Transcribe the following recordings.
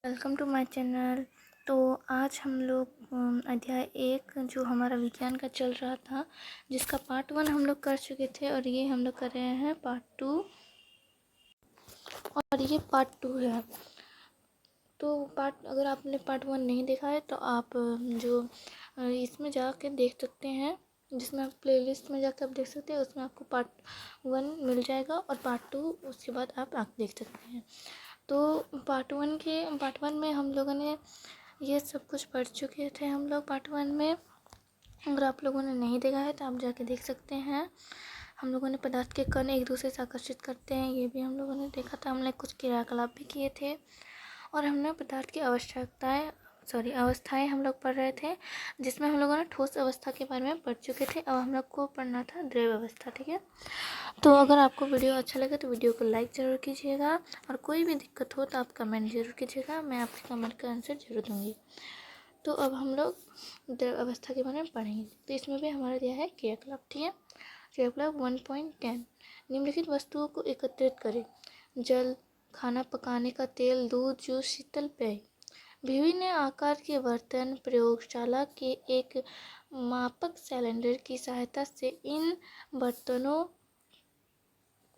Welcome to my channel. तो आज हम लोग अध्याय 1 जो हमारा विज्ञान का चल रहा था, जिसका पार्ट 1 हम लोग कर चुके थे और ये हम लोग कर रहे हैं पार्ट 2 और ये पार्ट 2 है। तो अगर आपने पार्ट 1 नहीं देखा है तो आप जो इसमें जाके देख सकते हैं, जिसमें आप प्लेलिस्ट में जाकर आप देख सकते हैं। उसमें आपको पार्ट 1 मिल जाएगा और पार्ट 2 उसके बाद आप देख सकते हैं। तो पार्ट वन में हम लोगों ने ये सब कुछ पढ़ चुके थे। हम लोग पार्ट 1 में, अगर आप लोगों ने नहीं देखा है तो आप जाके देख सकते हैं। हम लोगों ने पदार्थ के कण एक दूसरे से आकर्षित करते हैं, ये भी हम लोगों ने देखा था। हमने कुछ क्रियाकलाप भी किए थे और हमने पदार्थ की अवस्थाएं हम लोग पढ़ रहे थे, जिसमें हम लोगों ने ठोस अवस्था के बारे में पढ़ चुके थे। अब हम लोग को पढ़ना था द्रव अवस्था। ठीक है, तो अगर आपको वीडियो अच्छा लगे तो वीडियो को लाइक ज़रूर कीजिएगा और कोई भी दिक्कत हो तो आप कमेंट ज़रूर कीजिएगा, मैं आपके कमेंट का आंसर ज़रूर दूँगी। तो अब हम लोग द्रव अवस्था के बारे में पढ़ेंगे। तो इसमें भी हमारा दिया है क्रियाकलाप। ठीक है, क्रियाकलाप 1.10, निम्नलिखित वस्तुओं को एकत्रित करें: जल, खाना पकाने का तेल, दूध, जूस, शीतल पेय। विभिन्न आकार के बर्तन, प्रयोगशाला के एक मापक सिलेंडर की सहायता से इन बर्तनों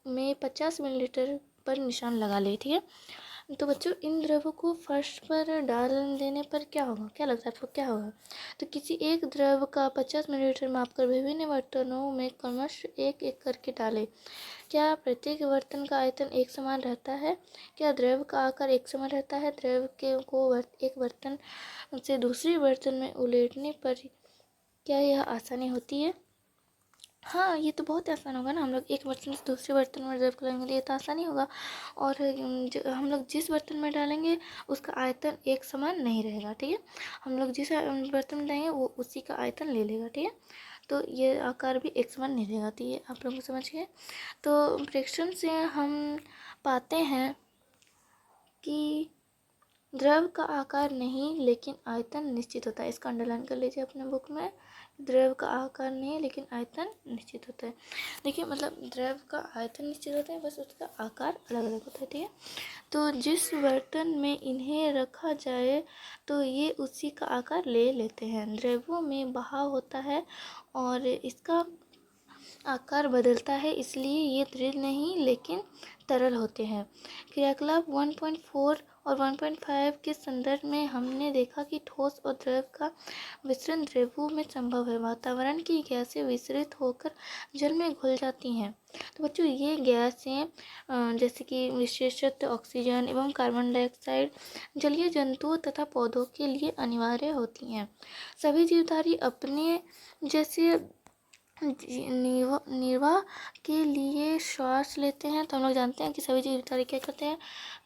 में 50 मिलीलीटर पर निशान लगा ले। ठीक है, तो बच्चों इन द्रवों को फर्श पर डाल देने पर क्या होगा, क्या लगता है आपको क्या होगा? तो किसी एक द्रव का 50 मिलीलीटर मापकर विभिन्न बर्तनों में क्रमशः एक एक करके डालें। क्या प्रत्येक बर्तन का आयतन एक समान रहता है? क्या द्रव का आकार एक समान रहता है? द्रव को एक बर्तन से दूसरे बर्तन में उलेटने पर क्या यह आसानी होती है? हाँ, ये तो बहुत आसान होगा ना। हम लोग एक बर्तन से दूसरे बर्तन में रिजर्व करेंगे, ये तो आसानी होगा। और हम लोग जिस बर्तन में डालेंगे उसका आयतन एक समान नहीं रहेगा। ठीक है, हम लोग जिस बर्तन में डालेंगे वो उसी का आयतन ले लेगा। ठीक है, तो ये आकार भी एक समान नहीं रहेगा। तो ये आप लोग समझ गए। तो प्रेक्षण से हम पाते हैं कि द्रव का आकार नहीं लेकिन आयतन निश्चित होता है। इसका अंडरलाइन कर लीजिए अपने बुक में। द्रव का आकार नहीं है लेकिन आयतन निश्चित होता है। देखिए, मतलब द्रव का आयतन निश्चित होता है, बस उसका आकार अलग अलग होता है। ठीक है, तो जिस बर्तन में इन्हें रखा जाए तो ये उसी का आकार ले लेते हैं। द्रवों में बहाव होता है और इसका आकार बदलता है, इसलिए ये दृढ़ नहीं लेकिन तरल होते हैं। क्रियाकलाप 1.4 और 1.5 के संदर्भ में हमने देखा कि ठोस और द्रव का विसरण द्रवों में संभव है। वातावरण की गैसें विसरित होकर जल में घुल जाती हैं। तो बच्चों ये गैसें जैसे कि विशेषतः ऑक्सीजन एवं कार्बन डाइऑक्साइड जलीय जंतुओं तथा पौधों के लिए अनिवार्य होती हैं। सभी जीवधारी अपने जैसे निर्वाह के लिए श्वास लेते हैं। तो हम लोग जानते हैं कि सभी जीवधारी क्या करते हैं,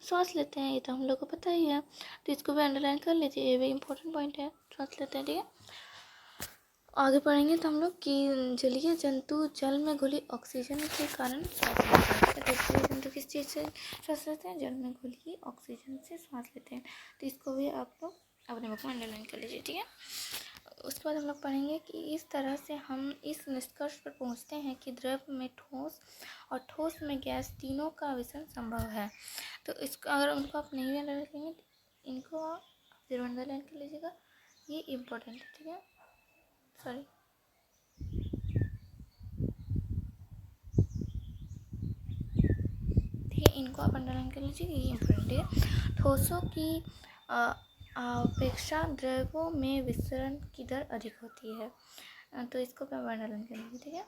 श्वास लेते हैं। ये तो हम लोग को पता ही है, तो इसको भी अंडरलाइन कर लीजिए, ये भी इम्पोर्टेंट पॉइंट है, श्वास लेते हैं। ठीक है, आगे पढ़ेंगे तो हम लोग कि जलीय जंतु जल में घुली ऑक्सीजन के कारण श्वास लेते हैं। तो जलीय जंतु किस चीज़ से श्वास लेते हैं? जल में घुली ऑक्सीजन से श्वास लेते हैं। तो इसको भी आप लोग अपने बुक में अंडरलाइन कर लीजिए। ठीक है, उसके बाद हम लोग पढ़ेंगे कि इस तरह से हम इस निष्कर्ष पर पहुंचते हैं कि द्रव में ठोस और ठोस में गैस तीनों का विसरण संभव है। तो इसको अगर उनको आप नहीं अंडरलाइन करेंगे तो इनको आप जरूर अंडरलाइन कर लीजिएगा, ये इम्पोर्टेंट है। ठीक है, सॉरी, ठीक है, इनको आप अंडरलाइन कर लीजिए, ये इम्पोर्टेंट है। ठोसों की अपेक्षा द्रवों में विसरण की दर अधिक होती है, तो इसको भी आप अंडरलाइन कर लीजिए। ठीक है,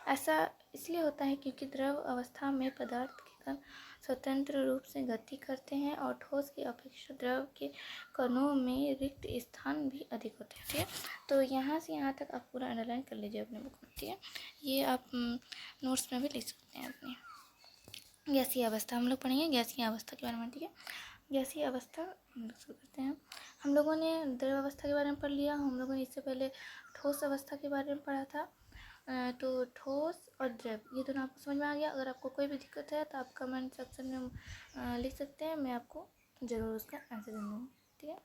ऐसा इसलिए होता है क्योंकि द्रव अवस्था में पदार्थ के कण स्वतंत्र रूप से गति करते हैं और ठोस की अपेक्षा द्रव के कणों में रिक्त स्थान भी अधिक होते हैं। ठीक है, तो यहाँ से यहाँ तक आप पूरा अंडरलाइन कर लीजिए अपने बुक में। ठीक है, ये आप नोट्स में भी लिख सकते हैं अपने। गैसीय अवस्था हम लोग पढ़ेंगे, गैसीय अवस्था के बारे में। ठीक है, गैसीय अवस्था हम लोग शुरू करते हैं। हम लोगों ने द्रव अवस्था के बारे में पढ़ लिया। हम लोगों ने इससे पहले ठोस अवस्था के बारे में पढ़ा था। तो ठोस और द्रव ये दोनों आपको समझ में आ गया। अगर आपको कोई भी दिक्कत है तो आप कमेंट सेक्शन में लिख सकते हैं, मैं आपको ज़रूर उसका आंसर दूँगी। ठीक है,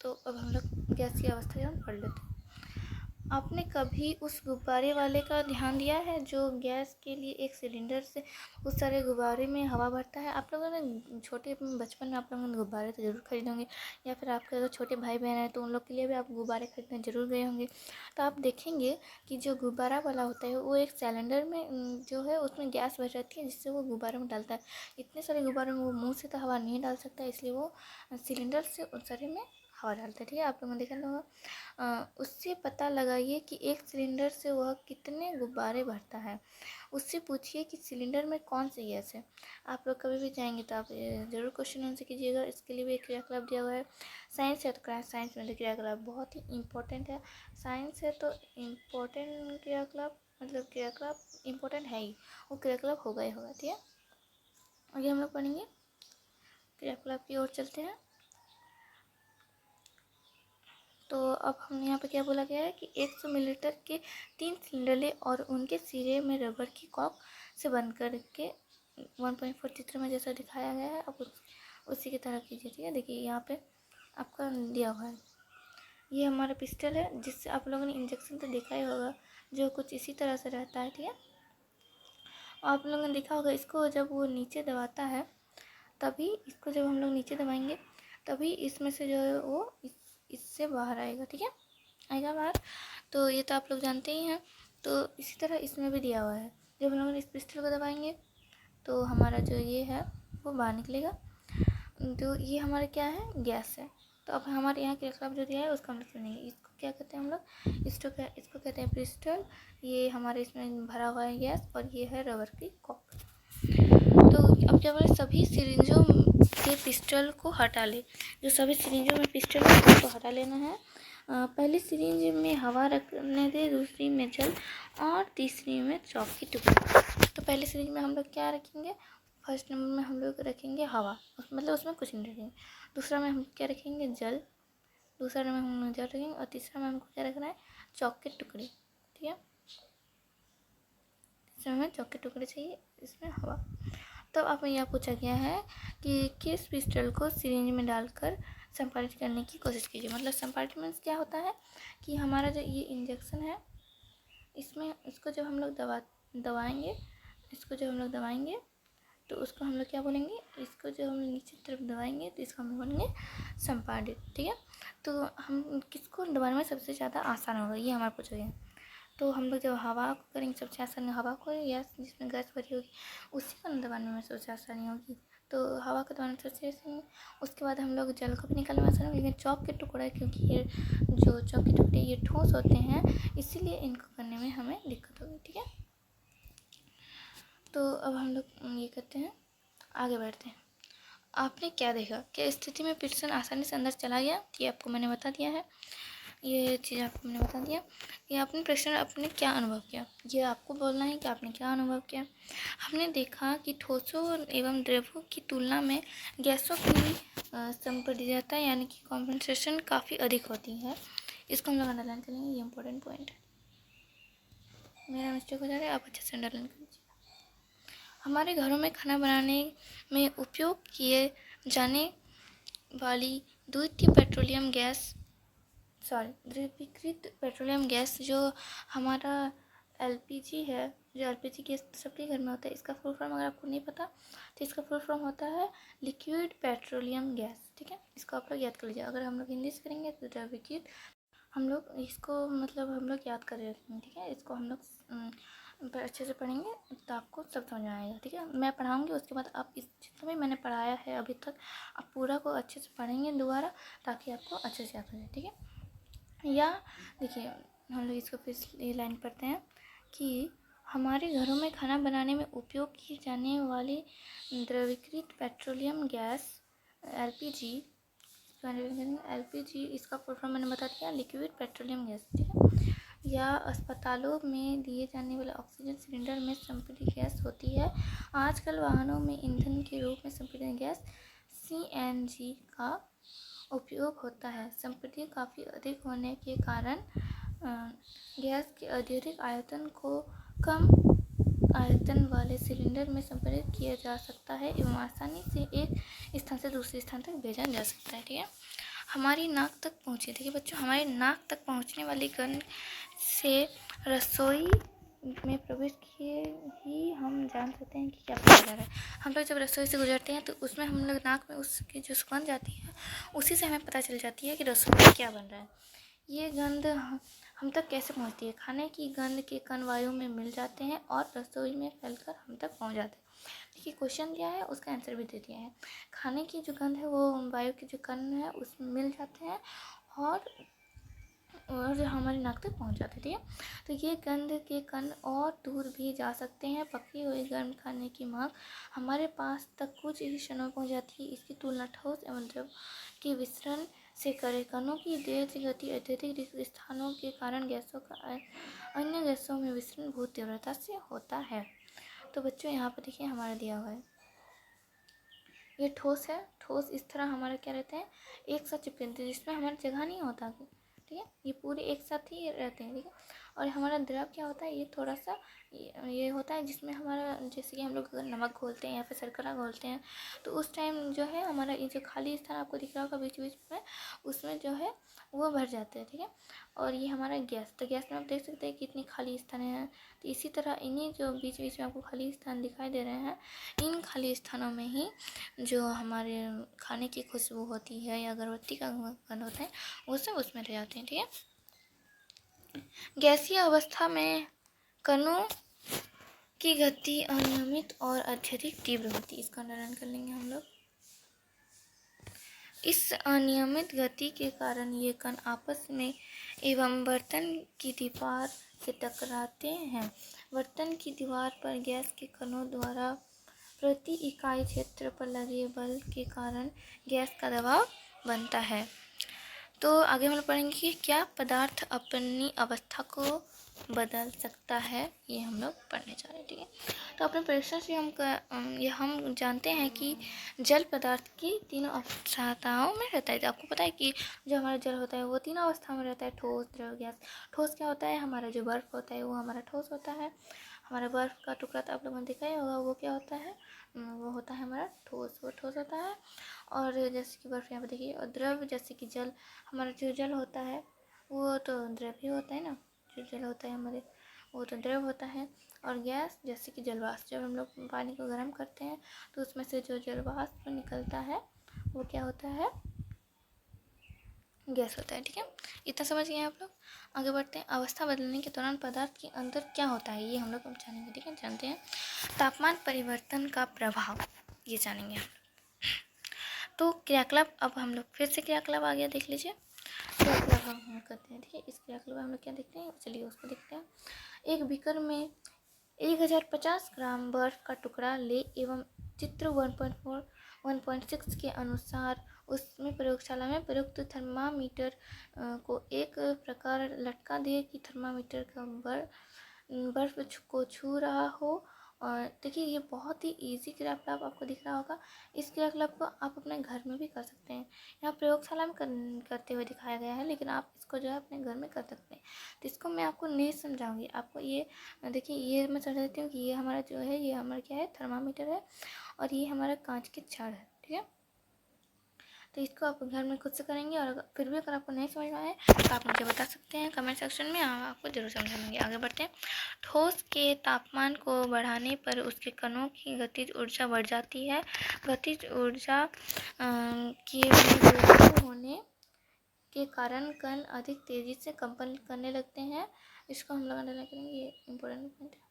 तो अब हम लोग गैसीय अवस्था के बारे में पढ़ लेते हैं। आपने कभी उस गुब्बारे वाले का ध्यान दिया है जो गैस के लिए एक सिलेंडर से उस सारे गुब्बारे में हवा भरता है? आप लोगों ने छोटे बचपन में आप लोगों ने गुब्बारे तो ज़रूर खरीदे होंगे, या फिर आपके अगर छोटे भाई बहन हैं तो उन लोग के लिए भी आप गुब्बारे खरीदने ज़रूर गए होंगे। तो आप देखेंगे कि जो गुब्बारा वाला होता है वो एक सिलेंडर में जो है उसमें गैस भर जाती है, जिससे वो गुब्बारे में डालता है। इतने सारे गुब्बारे में वो मुँह से तो हवा नहीं डाल सकता, इसलिए वो सिलेंडर से उस सारे में हवा डालता है। ठीक है, आप लोगों ने देखा होगा। उससे पता लगाइए कि एक सिलेंडर से वह कितने गुब्बारे भरता है। उससे पूछिए कि सिलेंडर में कौन सी गैस है। आप लोग कभी भी जाएंगे तो आप ज़रूर क्वेश्चन आंसर कीजिएगा। इसके लिए भी एक क्रियाकलाप दिया हुआ है। साइंस है तो क्लास साइंस में क्रियाकलाप बहुत ही इंपॉर्टेंट है। साइंस है तो इम्पोर्टेंट क्रियाकलाप, मतलब क्रियाकलाप इम्पोर्टेंट है ही, वो क्रियाकलाप होगा ही होगा। ठीक है, आगे हम लोग पढ़ेंगे, क्रियाकलाप की ओर चलते हैं। तो अब हम यहाँ पे क्या बोला गया है कि 100 मिलीलीटर के 3 सिलेंडर ले और उनके सिरे में रबर की कॉक से बंद करके 1.4 चित्र में जैसा दिखाया गया है अब उसी की तरह कीजिए। ठीक है, देखिए यहाँ पे आपका दिया हुआ है, ये हमारा पिस्टल है जिससे आप लोगों ने इंजेक्शन तो देखा ही होगा, जो कुछ इसी तरह से रहता है। ठीक है, आप लोगों ने देखा होगा इसको जब वो नीचे दबाता है, तभी इसको जब हम लोग नीचे दबाएंगे तभी इसमें से जो है वो इससे बाहर आएगा। ठीक है, आएगा बाहर। तो ये तो आप लोग जानते ही हैं। तो इसी तरह इसमें भी दिया हुआ है, जब हम लोग इस पिस्टल को दबाएंगे तो हमारा जो ये है वो बाहर निकलेगा। तो ये हमारा क्या है, गैस है। तो अब हमारे यहाँ क्रियाकलाप जो दिया है उसका हम लोग सुनेंगे। इसको क्या कहते हैं हम लोग, इसको कहते हैं पिस्टल। ये हमारे इसमें भरा हुआ है गैस, और ये है रबर की कॉक। तो अब क्या बोले, सभी सिरिंजों के पिस्टल को हटा ले। जो सभी सिरिंजों में पिस्टल है उसको हटा लेना है। पहली सिरिंज में हवा रखने दे, दूसरी में जल और तीसरी में चॉक की टुकड़ी। तो पहले सिरिंज में हम लोग क्या रखेंगे, फर्स्ट नंबर में हम लोग रखेंगे हवा, मतलब उसमें कुछ नहीं रखेंगे। दूसरा में हम क्या रखेंगे, जल। दूसरा में हम जल रखेंगे, और तीसरा में हमको क्या रखना है, चॉक की टुकड़ी। ठीक है, तीसरा में चॉक के टुकड़े चाहिए, इसमें हवा। तब अब यह पूछा गया है कि किस पिस्टल को सिरिंज में डालकर संपादित करने की कोशिश कीजिए। मतलब संपादित मीन्स क्या होता है कि हमारा जो ये इंजेक्शन है, इसमें इसको जब हम लोग दबाएंगे, इसको जब हम लोग दबाएंगे तो उसको हम लोग क्या बोलेंगे, इसको जब हम नीचे तरफ दबाएंगे तो इसको हम लोग बोलेंगे संपादित। ठीक है, तो हम किसको दबाने में सबसे ज़्यादा आसान होगा, ये हमारा पूछा गया। तो हम लोग जब हवा को करेंगे सबसे आसानी, हवा को या जिसमें गैस भरी होगी उसी को दबाने में सबसे आसानी होगी। तो हवा को दबाने में सबसे आसानी। उसके बाद हम लोग जल को भी निकालने में आसानी होगी। लेकिन चॉक के टुकड़े, क्योंकि ये जो चॉक के टुकड़े ये ठोस होते हैं, इसीलिए इनको करने में हमें दिक्कत होगी। ठीक है, तो अब हम लोग ये करते हैं, आगे बढ़ते हैं। आपने क्या देखा, क्या स्थिति में पिस्टन आसानी से अंदर चला गया, ये आपको मैंने बता दिया है। ये चीज़ आपको मैंने बता दिया। ये आपने प्रश्न आपने क्या अनुभव किया, ये आपको बोलना है कि आपने क्या अनुभव किया। हमने देखा कि ठोसों एवं द्रवों की तुलना में गैसों की संपीड़ितता यानी कि कॉम्पेंसेशन काफ़ी अधिक होती है। इसको हम लोग अंडरलाइन करेंगे, ये इंपॉर्टेंट पॉइंट है। मेरा मिस्टेक हो जा रहा है, आप अच्छे से अंडरलाइन कीजिए। हमारे घरों में खाना बनाने में उपयोग किए जाने वाली द्रवीकृत पेट्रोलियम गैस जो हमारा एलपीजी है, जो एलपीजी गैस सबके घर में होता है, इसका फुल फॉर्म अगर आपको नहीं पता तो इसका फुल फॉर्म होता है लिक्विड पेट्रोलियम गैस। ठीक है, इसको आप लोग याद कर लीजिए। अगर हम लोग हिंदी से करेंगे तो द्रवीकृत, हम लोग इसको मतलब हम लोग याद कर रखेंगे। ठीक है, इसको हम लोग अच्छे से पढ़ेंगे तो आपको सब समझ में आएगा। ठीक है, मैं पढ़ाऊँगी, उसके बाद आप इस जितना भी मैंने पढ़ाया है अभी तक, आप पूरा को अच्छे से पढ़ेंगे दोबारा, ताकि आपको अच्छे से याद हो जाए। ठीक है, या देखिए हम लोग इसको फिर ये लाइन पढ़ते हैं कि हमारे घरों में खाना बनाने में उपयोग की जाने वाली द्रवीकृत पेट्रोलियम गैस एलपीजी, इसका फुल फॉर्म मैंने बता दिया, लिक्विड पेट्रोलियम गैस। ठीक है, या अस्पतालों में दिए जाने वाले ऑक्सीजन सिलेंडर में संपीड़ित गैस होती है। आजकल वाहनों में ईंधन के रूप में संपीड़ित गैस सीएनजी का उपयोग होता है। संपीड़ित काफ़ी अधिक होने के कारण गैस के अत्यधिक आयतन को कम आयतन वाले सिलेंडर में संपीड़ित किया जा सकता है एवं आसानी से एक स्थान से दूसरे स्थान तक भेजा जा सकता है। ठीक है, हमारी नाक तक पहुँचे। देखिए बच्चों, हमारी नाक तक पहुँचने वाली गंध से रसोई में प्रवेश किए ही हम जान सकते हैं कि क्या पका जा रहा है। हम लोग जब रसोई से गुजरते हैं तो उसमें हम लोग नाक में उसकी जो सुगंध जाती है उसी से हमें पता चल जाती है कि रसोई में क्या बन रहा है। ये गंध हम तक कैसे पहुंचती है? खाने की गंध के कण वायु में मिल जाते हैं और रसोई में फैलकर हम तक पहुंच जाते हैं। देखिए क्वेश्चन क्या है, उसका आंसर भी दे दिया है। खाने की जो गंध है वो वायु के जो कण है उसमें मिल जाते हैं और हमारी नाक तक पहुंच जाते हैं। ठीक है, तो ये गंध के कण और दूर भी जा सकते हैं। पकी हुई गर्म खाने की महक हमारे पास तक कुछ ही क्षणों में पहुंच जाती है। इसकी तुलना ठोस एवं द्रव के विसरण से करें। कणों की तेज गति अत्यधिक स्थानों के कारण गैसों का अन्य गैसों में विसरण बहुत तीव्रता से होता है। तो बच्चों यहाँ पर देखिए हमारा दिया हुआ है, ये ठोस है। ठोस इस तरह हमारे क्या रहते हैं, एक साथ चिपके रहते हैं, जिसमें हमारा जगह नहीं होता। ठीक है, ये पूरे एक साथ ही रहते हैं। ठीक है, और हमारा द्रव क्या होता है, ये थोड़ा सा ये होता है जिसमें हमारा, जैसे कि हम लोग अगर नमक घोलते हैं या फिर शर्करा घोलते हैं तो उस टाइम जो है हमारा ये जो खाली स्थान आपको दिख रहा होगा बीच बीच में, उसमें जो है वो भर जाते हैं। ठीक है, और ये हमारा गैस, तो गैस में आप देख सकते हैं कितनी खाली स्थान है। तो इसी तरह इन्हीं जो बीच बीच में आपको खाली स्थान दिखाई दे रहे हैं, इन खाली स्थानों में ही जो हमारे खाने की खुशबू होती है या अगरबत्ती का गंध होता है वो सब उसमें रह जाते हैं। ठीक है, गैसीय अवस्था में कणों की गति अनियमित और अत्यधिक तीव्र होती है। इसका अंडरलाइन कर लेंगे हम लोग। इस अनियमित गति के कारण ये कण आपस में एवं बर्तन की दीवार से टकराते हैं। बर्तन की दीवार पर गैस के कणों द्वारा प्रति इकाई क्षेत्र पर लगे बल के कारण गैस का दबाव बनता है। तो आगे हम लोग पढ़ेंगे कि क्या पदार्थ अपनी अवस्था को बदल सकता है, ये हम लोग पढ़ने जा रहे हैं। ठीक है, तो अपने परीक्षा से हम जानते हैं कि जल पदार्थ की तीनों अवस्थाओं में रहता है। तो आपको पता है कि जो हमारा जल होता है वो तीनों अवस्था में रहता है, ठोस, द्रव, गैस। ठोस क्या होता है, हमारा जो बर्फ़ होता है वो हमारा ठोस होता है। हमारा बर्फ़ का टुकड़ा तो आप लोगों ने देखा ही होगा, वो क्या होता है, वो होता है हमारा ठोस, वो ठोस होता है। और जैसे कि बर्फ़ यहाँ पे देखिए, और द्रव जैसे कि जल, हमारा जो जल होता है वो तो द्रव ही होता है ना, जो जल होता है हमारे वो तो द्रव होता है। और गैस जैसे कि जलवाष्प, जब हम लोग पानी को गर्म करते हैं तो उसमें से जो जलवाष्प निकलता है वो क्या होता है, गैस होता है। ठीक है, इतना समझ गए आप लोग। आगे बढ़ते हैं। अवस्था बदलने के दौरान पदार्थ के अंदर क्या होता है, ये हम लोग अब जानेंगे। ठीक है, जानते हैं तापमान परिवर्तन का प्रभाव, ये जानेंगे हम। तो क्रियाकलाप, अब हम लोग फिर से क्रियाकलाप आ गया, देख लीजिए क्रियाकलाप हम करते हैं। ठीक है, इस क्रियाकलाप में हम लोग क्या देखते हैं, चलिए उसको देखते हैं। एक बीकर में 1050 ग्राम बर्फ का टुकड़ा ले एवं चित्र 1.4 1.6 के अनुसार उसमें प्रयोगशाला में प्रयुक्त थर्मामीटर को एक प्रकार लटका दिए कि थर्मामीटर का बर्फ को छू रहा हो। और देखिए ये बहुत ही इजी क्रियाकलाप आपको दिख रहा होगा। इस क्रियाकलाप को आप अपने घर में भी कर सकते हैं। यहाँ प्रयोगशाला में करते हुए दिखाया गया है, लेकिन आप इसको जो है अपने घर में कर सकते हैं। तो इसको मैं आपको नहीं समझाऊंगी, आपको ये देखिए, ये मैं समझा देती हूँ कि ये हमारा जो है, ये हमारा क्या है, थर्मामीटर है और ये हमारा कांच की छड़ है। ठीक है, तो इसको आप घर में खुद से करेंगे और फिर भी अगर आपको नहीं समझ में आए तो आप मुझे बता सकते हैं कमेंट सेक्शन में, हम आपको जरूर समझा देंगे। आगे बढ़ते हैं। ठोस के तापमान को बढ़ाने पर उसके कणों की गतिज ऊर्जा बढ़ जाती है। गतिज ऊर्जा के वृद्धि होने के कारण कण अधिक तेजी से कंपन करने लगते हैं। इसको हम लोग अंडरलाइन करेंगे, ये इम्पोर्टेंट पॉइंट है।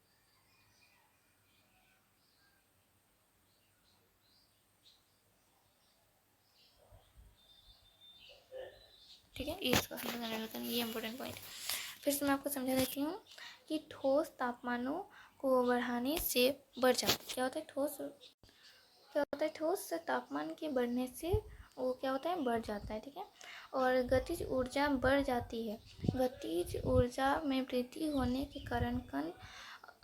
ठीक है, इसको हम लोग अंडरलाइन करेंगे, ये इम्पोर्टेंट पॉइंट है। फिर से मैं आपको समझा देती हूँ कि ठोस तापमानों को बढ़ाने से बढ़ जाता, क्या होता है ठोस, क्या होता है ठोस तापमान के बढ़ने से वो क्या होता है, बढ़ जाता है। ठीक है, और गतिज ऊर्जा बढ़ जाती है। गतिज ऊर्जा में वृद्धि होने के कारण कण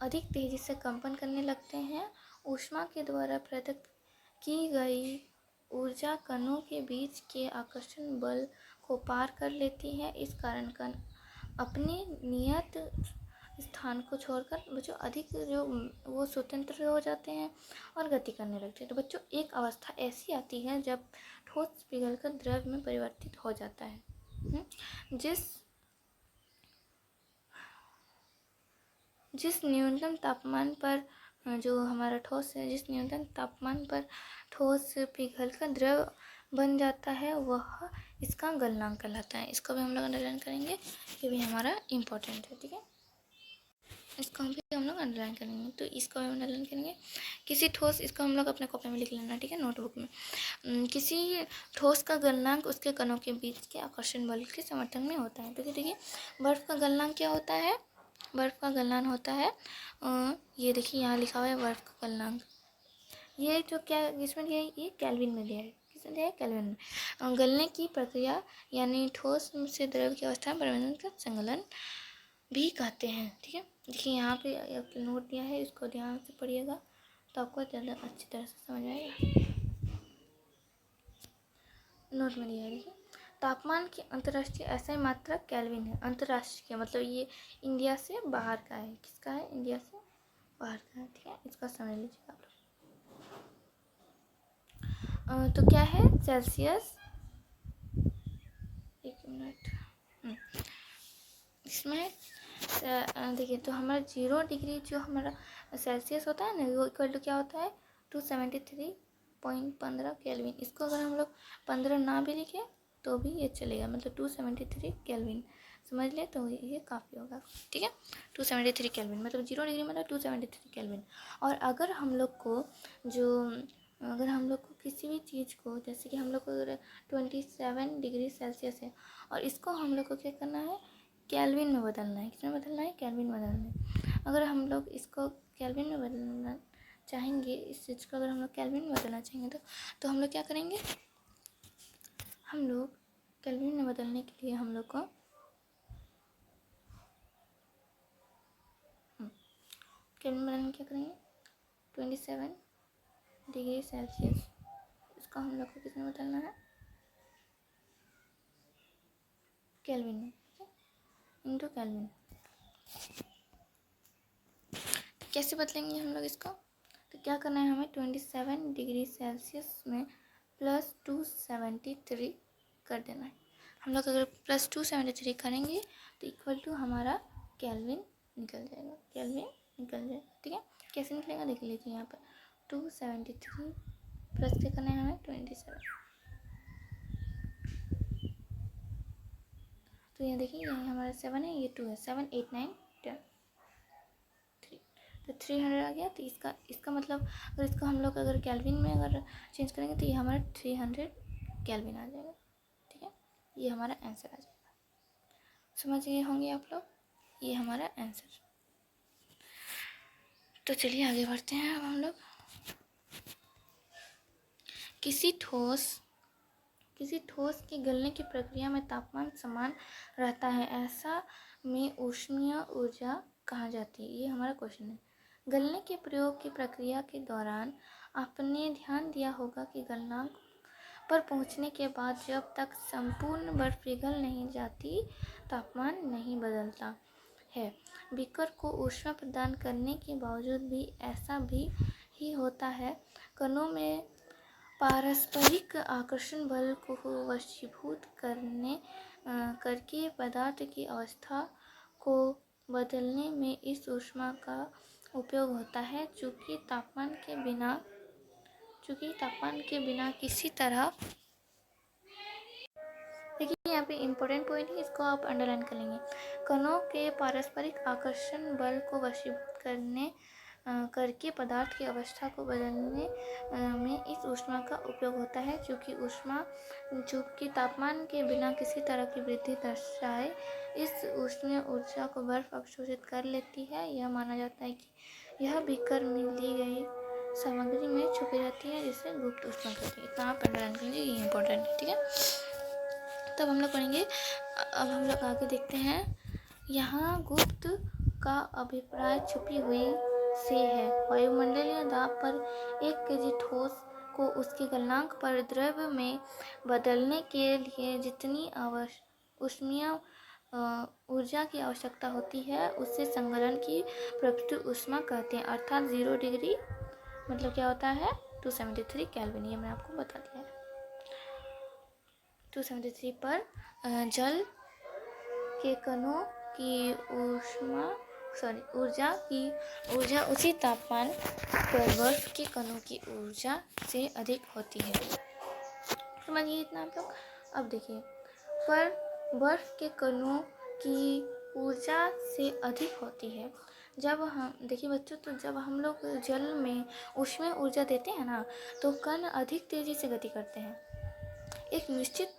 अधिक तेजी से कंपन करने लगते हैं। ऊष्मा के द्वारा प्रदत्त की गई ऊर्जा कणों के बीच के आकर्षण बल को पार कर लेती है। इस कारण कण अपने नियत स्थान को छोड़कर बच्चों अधिक जो वो स्वतंत्र हो जाते हैं और गति करने लगते हैं। तो बच्चों एक अवस्था ऐसी आती है जब ठोस पिघलकर द्रव में परिवर्तित हो जाता है। जिस न्यूनतम तापमान पर जो हमारा ठोस है, जिस न्यूनतम तापमान पर ठोस पिघलकर द्रव बन जाता है वह इसका गलनांक कहलाता है। इसको भी हम लोग अंडरलाइन करेंगे, ये भी हमारा इम्पोर्टेंट है। ठीक है, इसको भी हम लोग अंडरलाइन करेंगे। तो इसको भी अंडरलाइन करेंगे। किसी ठोस, इसको हम लोग अपने कॉपी में लिख लेना, ठीक है, नोटबुक में। किसी ठोस का गलनांक उसके कणों के बीच के आकर्षण बल के समर्थन में होता है। तो देखिए बर्फ़ का गलनांक क्या होता है, बर्फ़ का गलनांक होता है ये देखिए यहाँ लिखा हुआ है बर्फ़ का गलनांक। ये जो क्या इसमें दिया है, ये केल्विन में दिया है। किसमें दिया है, केल्विन में। गलने की प्रक्रिया यानी ठोस से द्रव की अवस्था में परिवर्तन का संगलन भी कहते हैं। ठीक है, देखिए यहाँ पे नोट दिया है, इसको ध्यान से पढ़िएगा तो आपको ज़्यादा अच्छी तरह से समझ आएगा। नोट में दिया है, देखिए तापमान की अंतर्राष्ट्रीय एसआई मात्रा केल्विन है। अंतर्राष्ट्रीय मतलब ये इंडिया से बाहर का है। किसका है, इंडिया से बाहर का है। ठीक है, इसका समझ लीजिए आप लोग। तो क्या है सेल्सियस, एक मिनट, इसमें देखिए तो हमारा 0 डिग्री जो हमारा सेल्सियस होता है ना, वो इक्वल टू क्या होता है 273.15 केल्विन। इसको अगर हम लोग 15 ना भी लिखें तो भी ये चलेगा, मतलब 273 केल्विन समझ ले तो ये काफ़ी होगा। ठीक है, 273 केल्विन मतलब 0 डिग्री मतलब 273 केल्विन। और अगर हम लोग को किसी भी चीज़ को, जैसे कि हम लोग को अगर 27 डिग्री सेल्सियस है और इसको हम लोग को क्या करना है, केल्विन में बदलना है। किसमें बदलना है, केल्विन में बदलना है। अगर हम लोग इसको केल्विन में बदलना चाहेंगे, इस चीज़ को अगर हम लोग केल्विन में बदलना चाहेंगे तो हम लोग क्या करेंगे, हम लोग केल्विन में बदलने के लिए हम लोग को केल्विन में बदलने क्या करेंगे 27 डिग्री सेल्सियस, इसको हम लोग को किसमें बदलना है, केल्विन में, इंटू केल्विन। कैसे बदलेंगे हम लोग इसको, तो क्या करना है हमें 27 डिग्री सेल्सियस में +273 कर देना है। हम लोग अगर +273 करेंगे तो इक्वल टू हमारा केल्विन निकल जाएगा, केल्विन निकल जाएगा। ठीक है, कैसे निकलेगा देख लीजिए यहाँ पर 273 प्लस क्या करना है हमें 27। तो यहाँ देखिए यहाँ हमारा 7 है, ये 2 है, 7 8 9 10 3, तो 300 आ गया। तो इसका मतलब अगर इसको हम लोग अगर केल्विन में अगर चेंज करेंगे तो ये हमारा 300 केल्विन आ जाएगा। ठीक है, ये हमारा आंसर आ जाएगा। समझ गए होंगे आप लोग, ये हमारा आंसर। तो चलिए आगे बढ़ते हैं अब हम लोग। किसी ठोस के गलने की प्रक्रिया में तापमान समान रहता है, ऐसा में ऊष्मीय ऊर्जा कहाँ जाती है, ये हमारा क्वेश्चन है। गलने के प्रयोग की प्रक्रिया के दौरान आपने ध्यान दिया होगा कि गलनांक पर पहुंचने के बाद जब तक संपूर्ण बर्फ पिघल नहीं जाती तापमान नहीं बदलता है। बीकर को ऊष्मा प्रदान करने के बावजूद भी ऐसा भी ही होता है। कणों में पारस्परिक आकर्षण बल को वशीभूत करके पदार्थ की अवस्था को बदलने में इस ऊष्मा का उपयोग होता है। चूँकि तापमान के बिना किसी तरह, देखिए यहाँ पे इम्पोर्टेंट पॉइंट है, इसको आप अंडरलाइन करेंगे। कणों के पारस्परिक आकर्षण बल को वशीभूत करके पदार्थ की अवस्था को बदलने में इस ऊष्मा का उपयोग होता है। चूँकि तापमान के बिना किसी तरह की वृद्धि दर्शाए इस ऊष्मीय ऊर्जा को बर्फ अवशोषित कर लेती है। यह माना जाता है कि यह बीकर में ली गई सामग्री में छुपी रहती है, जिसे गुप्त ऊष्मा कहते हैं। इतना आप अंडरलाइन करेंगे, ये इम्पोर्टेंट है। ठीक है, तब हम लोग पढ़ेंगे। अब हम लोग आगे देखते हैं। यहाँ गुप्त का अभिप्राय छुपी हुई से है। वायुमंडलीय दाब पर 1 kg ठोस को उसके गलनांक पर द्रव में बदलने के लिए जितनी ऊष्मीय ऊर्जा की आवश्यकता होती है उसे संगलन की प्रकृति ऊष्मा कहते हैं। अर्थात 0 डिग्री मतलब क्या होता है 273 केल्विन, ये मैंने आपको बता दिया है। 273 पर जल के कणों की ऊर्जा उसी तापमान पर बर्फ के कणों की ऊर्जा से अधिक होती है। समझिए इतना आप लोग। अब देखिए, पर बर्फ के कणों की ऊर्जा से अधिक होती है। जब हम देखिए बच्चों, तो जब हम लोग जल में उसमें ऊर्जा देते हैं ना, तो कण अधिक तेजी से गति करते हैं। एक निश्चित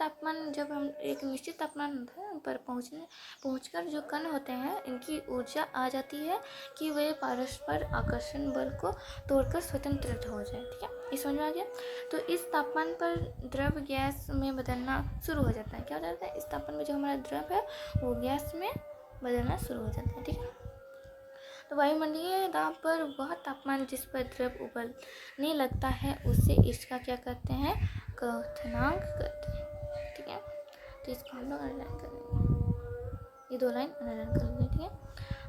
तापमान पर पहुंचकर जो कण होते हैं, इनकी ऊर्जा आ जाती है कि वे परस्पर आकर्षण बल को तोड़कर स्वतंत्र हो जाए। ठीक है, ये समझ में आ गया। तो इस तापमान पर द्रव गैस में बदलना शुरू हो जाता है। क्या हो जाता है? इस तापमान में जो हमारा द्रव है वो गैस में बदलना शुरू हो जाता है। ठीक है, तो वायुमंडलीय दाब पर वह तापमान जिस पर द्रव उबलने लगता है उसे इसका क्या कहते हैं? क्वथनांक कहते हैं। ठीक है, तो इसको हम लोग अंडरलाइन कर लेंगे, ये 2 लाइन अंडरलाइन कर लेंगे। ठीक है,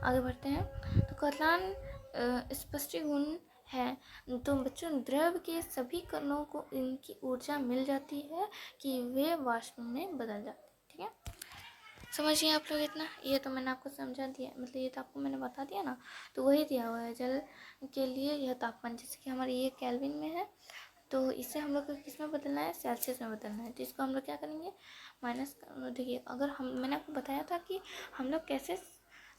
आगे बढ़ते हैं। तो क्वथनांक स्पष्ट गुण है। तो बच्चों, द्रव के सभी कणों को इनकी ऊर्जा मिल जाती है कि वे वाष्प में बदल जाते हैं। ठीक है, समझिए आप लोग इतना। ये तो मैंने आपको समझा दिया, मतलब ये तो आपको मैंने बता दिया ना। तो वही दिया हुआ है जल के लिए यह तापमान, जैसे कि हमारे ये केल्विन में है, तो इसे हम लोग को किस में बदलना है? सेल्सियस में बदलना है। तो इसको हम लोग क्या करेंगे? माइनस। देखिए, अगर मैंने आपको बताया था कि हम लोग कैसे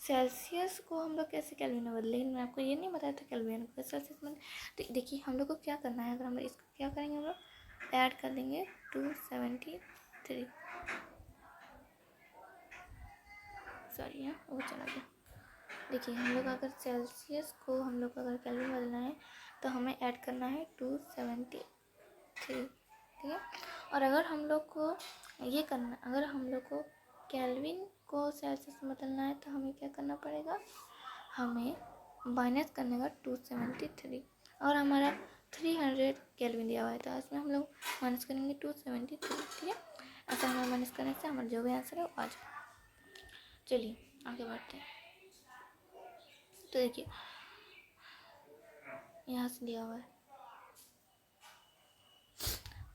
सेल्सियस को हम लोग कैसे केल्विन में बदले, लेकिन मैं आपको ये नहीं बताया था केल्विन को सेल्सियस में। तो देखिए हम लोग को क्या करना है, अगर हम लोग इसको क्या करेंगे, हम लोग ऐड कर देंगे 273। सॉरी, यहाँ वो चला गया। देखिए, हम लोग अगर सेल्सियस को हम लोग अगर केल्विन बदलना है तो हमें ऐड करना है 273। ठीक है, और अगर हम लोग को ये करना, अगर हम लोग को केल्विन को सेल्सियस में बदलना है तो हमें क्या करना पड़ेगा? हमें माइनस करने का 273, और हमारा 300 केल्विन दिया हुआ है, तो इसमें हम लोग माइनस करेंगे 273। ठीक है, ऐसा हमें माइनस करने से हमारा जो भी आंसर है वो आ जाए। चलिए आगे बढ़ते हैं। तो देखिए यहाँ से दिया हुआ है,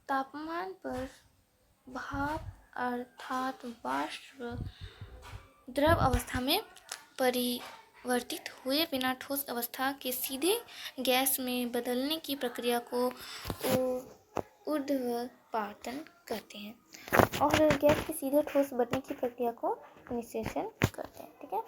तापमान पर भाप अर्थात वाष्प द्रव अवस्था में परिवर्तित हुए बिना ठोस अवस्था के सीधे गैस में बदलने की प्रक्रिया को ऊर्ध्वपातन कहते हैं, और गैस के सीधे ठोस बनने की प्रक्रिया को निषेचन कहते हैं। ठीक है,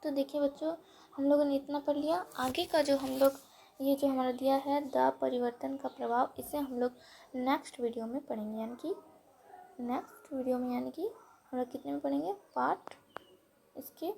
तो देखिए बच्चों, हम लोगों ने इतना पढ़ लिया। आगे का जो हम लोग ये जो हमारा दिया है दाब परिवर्तन का प्रभाव, इसे हम लोग नेक्स्ट वीडियो में पढ़ेंगे, यानी कि हम लोग कितने में पढ़ेंगे? पार्ट इसके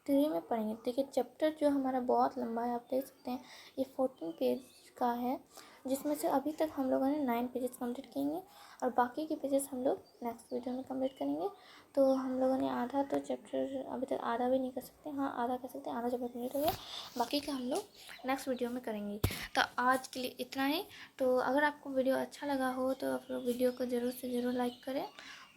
3 में पढ़ेंगे। देखिए चैप्टर जो हमारा बहुत लंबा है, आप देख सकते हैं ये 14 पेज का है, जिसमें से अभी तक हम लोगों ने 9 पेजेस कंप्लीट किए, और बाकी के पेजेस हम लोग नेक्स्ट वीडियो में कंप्लीट करेंगे। तो हम लोगों ने आधा तो चैप्टर, अभी तक आधा भी नहीं कर सकते, हाँ आधा कर सकते हैं, आधा चैप्टर कंप्लीट हो गया, बाकी का हम लोग नेक्स्ट वीडियो में करेंगे। तो आज के लिए इतना ही। तो अगर आपको वीडियो अच्छा लगा हो तो आप लोग वीडियो को ज़रूर से ज़रूर लाइक करें,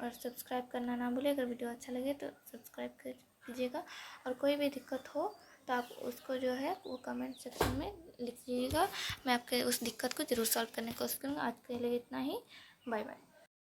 और सब्सक्राइब करना ना भूलें। अगर वीडियो अच्छा लगे तो सब्सक्राइब कीजिएगा, और कोई भी दिक्कत हो तो आप उसको जो है वो कमेंट सेक्शन में लिख दीजिएगा। मैं आपके उस दिक्कत को ज़रूर सॉल्व करने की कोशिश करूँगा। आज के लिए इतना ही, बाय बाय।